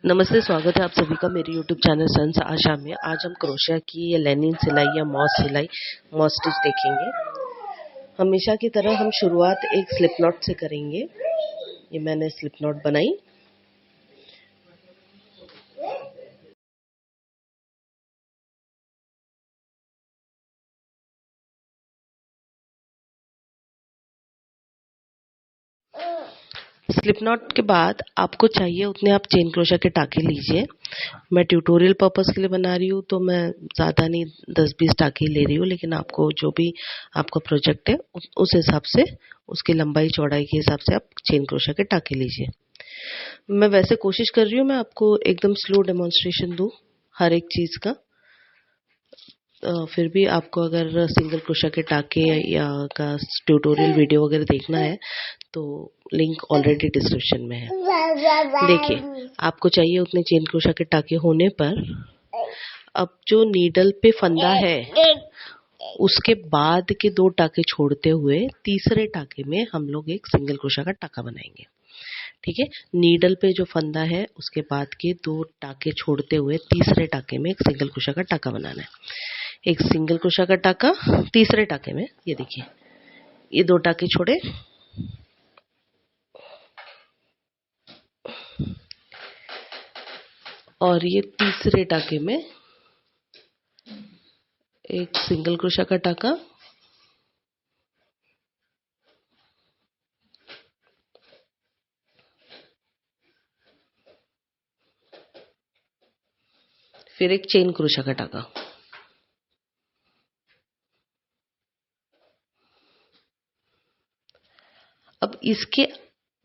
नमस्ते, स्वागत है आप सभी का मेरे YouTube चैनल सन्स आशा में। आज हम क्रोशिया की या लेनिन सिलाई या मॉस सिलाई मॉस स्टिच देखेंगे। हमेशा की तरह हम शुरुआत एक स्लिप नॉट से करेंगे। ये मैंने स्लिप नॉट बनाई। स्लिप नॉट के बाद आपको चाहिए उतने आप चेन क्रोशिया के टाके लीजिए। मैं ट्यूटोरियल पर्पस के लिए बना रही हूँ तो मैं ज़्यादा नहीं 10-20 टाके ले रही हूँ, लेकिन आपको जो भी आपका प्रोजेक्ट है उस हिसाब से, उसकी लंबाई चौड़ाई के हिसाब से आप चेन क्रोशिया के टाके लीजिए। मैं वैसे कोशिश कर रही हूँ मैं आपको एकदम स्लो डेमोन्स्ट्रेशन दूँ हर एक चीज़ का। फिर भी आपको अगर सिंगल क्रोशिया के टाके या का ट्यूटोरियल वीडियो वगैरह देखना है तो लिंक ऑलरेडी डिस्क्रिप्शन में है। देखिए, आपको चाहिए उतने चेन क्रोशिया के टाके होने पर अब जो नीडल पे फंदा है उसके बाद के 2 टाके छोड़ते हुए तीसरे टाके में हम लोग एक सिंगल क्रोशिया का टाका बनाएंगे। ठीक है, नीडल पे जो फंदा है उसके बाद के 2 टाके छोड़ते हुए तीसरे टाके में एक सिंगल क्रोशिया का टाका बनाना है। एक सिंगल क्रोशिया का टाका तीसरे टाके में, ये देखिए ये 2 टाके छोड़े और ये तीसरे टाके में एक सिंगल क्रोशिया का टाका, फिर एक चेन क्रोशिया का टाका। अब इसके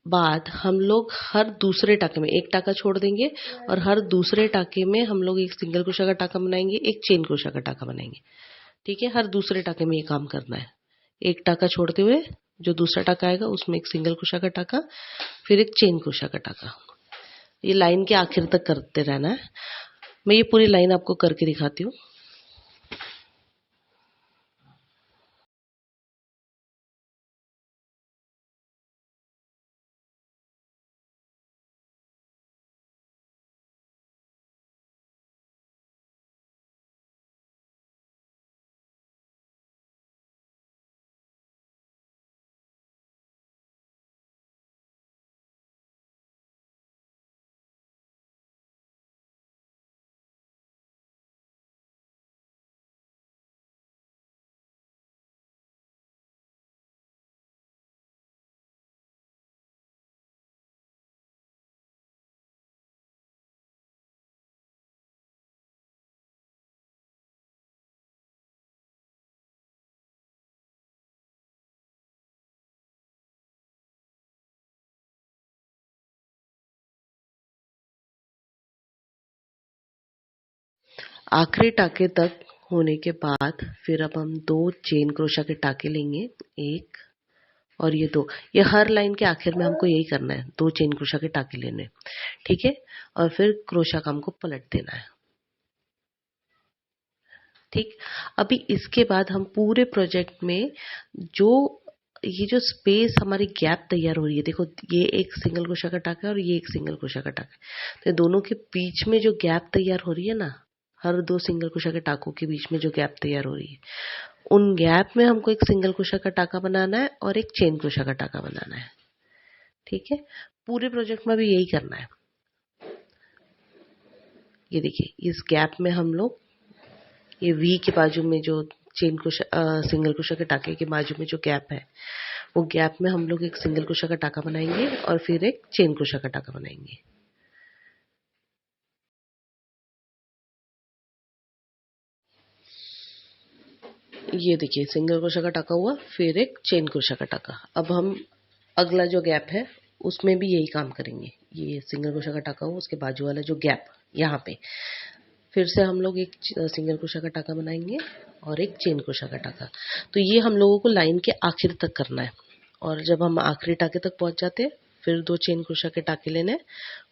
बाद हम लोग हर दूसरे टाके में एक टाका छोड़ देंगे और हर दूसरे टाके में हम लोग एक सिंगल क्रोशिया का टाका बनाएंगे, एक चेन क्रोशिया का टाका बनाएंगे। ठीक है, हर दूसरे टाके में ये काम करना है। एक टाका छोड़ते हुए जो दूसरा टाका आएगा उसमें एक सिंगल क्रोशिया का टाका, फिर एक चेन क्रोशिया का टाका। ये लाइन के आखिर तक करते रहना है। मैं ये पूरी लाइन आपको करके दिखाती हूँ। आखिरी टाके तक होने के बाद फिर अब हम 2 चेन क्रोशिया के टाके लेंगे, एक और ये 2। ये हर लाइन के आखिर में हमको यही करना है, 2 चेन क्रोशिया के टाके लेने। ठीक है, और फिर क्रोशिया का हमको पलट देना है। ठीक, अभी इसके बाद हम पूरे प्रोजेक्ट में जो ये जो स्पेस हमारी गैप तैयार हो रही है, देखो ये एक सिंगल क्रोशिया का टाका है और ये एक सिंगल क्रोशिया का टाका है, तो दोनों के बीच में जो गैप तैयार हो रही है ना, हर 2 सिंगल क्रोशिया के टाकों के बीच में जो गैप तैयार हो रही है, उन गैप में हमको एक सिंगल क्रोशिया का टाका बनाना है और एक चेन क्रोशिया का टाका बनाना है। ठीक है, पूरे प्रोजेक्ट में भी यही करना है। ये देखिए इस गैप में हम लोग ये वी के बाजू में जो चेन क्रोशिया सिंगल क्रोशिया के टाके के बाजू में जो गैप है, वो गैप में हम लोग एक सिंगल क्रोशिया का टाका बनाएंगे और फिर एक चेन क्रोशिया का टाका बनाएंगे। ये देखिए सिंगल क्रोशिया का टाका हुआ, फिर एक चेन क्रोशिया का टाका। अब हम अगला जो गैप है उसमें भी यही काम करेंगे। ये सिंगल क्रोशिया का टाका हुआ, उसके बाजू वाला जो गैप यहाँ पे फिर से हम लोग एक सिंगल क्रोशिया का टाका बनाएंगे और एक चेन क्रोशिया का टाका। तो ये हम लोगों को लाइन के आखिर तक करना है, और जब हम आखिरी टाके तक पहुंच जाते हैं फिर 2 चेन क्रोशिया के टाके लेने हैं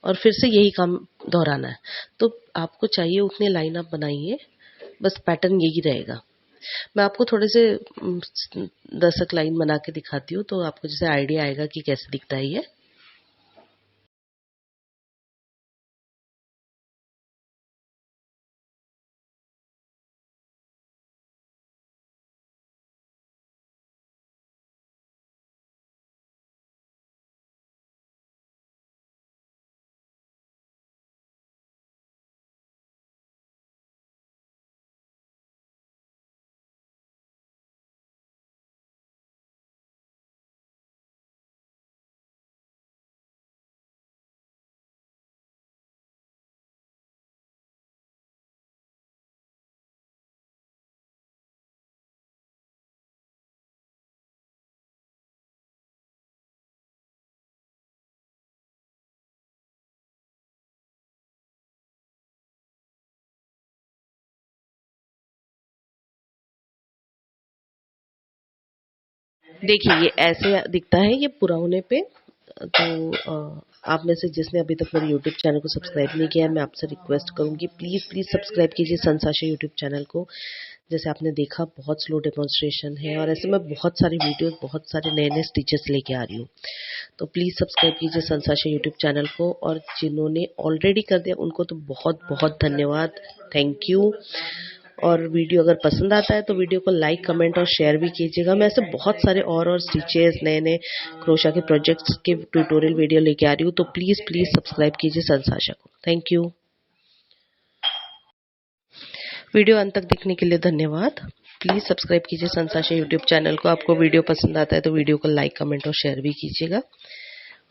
और फिर से यही काम दोहराना है। तो आपको चाहिए उतने लाइन आप बनाइए, बस पैटर्न यही रहेगा। मैं आपको थोड़े से 10 लाइन बना के दिखाती हूँ तो आपको जैसे आइडिया आएगा कि कैसे दिखता है ये। देखिए ये ऐसे दिखता है ये पूरा होने पे। तो आप में से जिसने अभी तक मेरे यूट्यूब चैनल को सब्सक्राइब नहीं किया है, मैं आपसे रिक्वेस्ट करूंगी प्लीज़ सब्सक्राइब कीजिए संसाशा यूट्यूब चैनल को। जैसे आपने देखा बहुत स्लो डेमोन्स्ट्रेशन है और ऐसे मैं बहुत सारी वीडियोस बहुत सारे नए नए स्टिचेस लेके आ रही हूँ। तो प्लीज़ सब्सक्राइब कीजिए संसाशा यूट्यूब चैनल को, और जिन्होंने ऑलरेडी कर दिया उनको तो बहुत बहुत धन्यवाद, थैंक यू। और वीडियो अगर पसंद आता है तो वीडियो को लाइक कमेंट और शेयर भी कीजिएगा। मैं ऐसे बहुत सारे और स्टिचेस नए नए क्रोशा के प्रोजेक्ट्स के ट्यूटोरियल वीडियो लेके आ रही हूँ। तो प्लीज़ सब्सक्राइब कीजिए संसाशा को। Thank you. वीडियो अंत तक देखने के लिए धन्यवाद। प्लीज़ सब्सक्राइब कीजिए संसाशा यूट्यूब चैनल को। आपको वीडियो पसंद आता है तो वीडियो को लाइक कमेंट और शेयर भी कीजिएगा,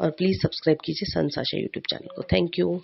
और प्लीज़ सब्सक्राइब कीजिए संसाशा यूट्यूब चैनल को। Thank you.